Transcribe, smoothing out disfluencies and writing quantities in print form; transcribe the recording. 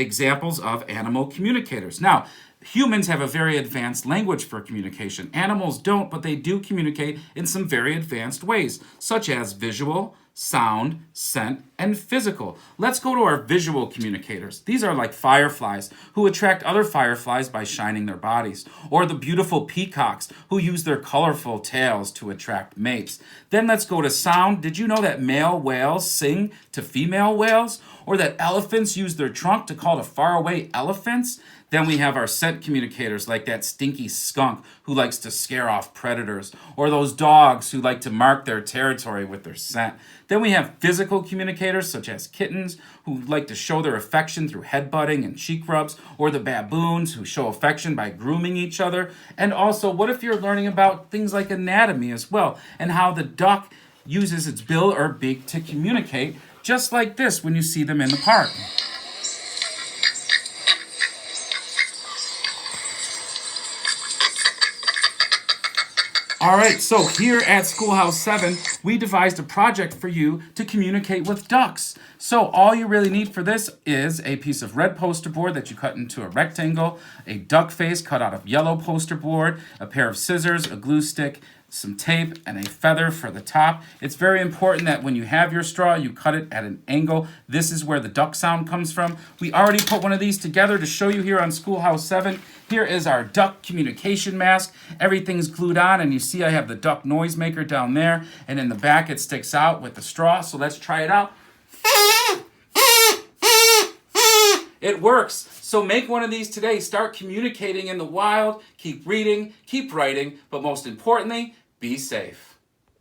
examples of animal communicators. Now, humans have a very advanced language for communication. Animals don't, but they do communicate in some very advanced ways, such as visual, sound, scent, and physical. Let's go to our visual communicators. These are like fireflies who attract other fireflies by shining their bodies, or the beautiful peacocks who use their colorful tails to attract mates. Then let's go to sound. Did you know that male whales sing to female whales? Or that elephants use their trunk to call to faraway elephants? Then we have our scent communicators like that stinky skunk who likes to scare off predators, or those dogs who like to mark their territory with their scent. Then we have physical communicators such as kittens who like to show their affection through headbutting and cheek rubs, or the baboons who show affection by grooming each other. And also, what if you're learning about things like anatomy as well, and how the duck uses its bill or beak to communicate, just like this when you see them in the park. All right, so here at Schoolhouse 7, we devised a project for you to communicate with ducks. So all you really need for this is a piece of red poster board that you cut into a rectangle, a duck face cut out of yellow poster board, a pair of scissors, a glue stick, some tape, and a feather for the top. It's very important that when you have your straw, you cut it at an angle. This is where the duck sound comes from. We already put one of these together to show you here on Schoolhouse 7. Here is our duck communication mask. Everything's glued on, and you see I have the duck noisemaker down there, and in the back it sticks out with the straw. So let's try it out. It works. So make one of these today. Start communicating in the wild. Keep reading, keep writing, but most importantly, be safe.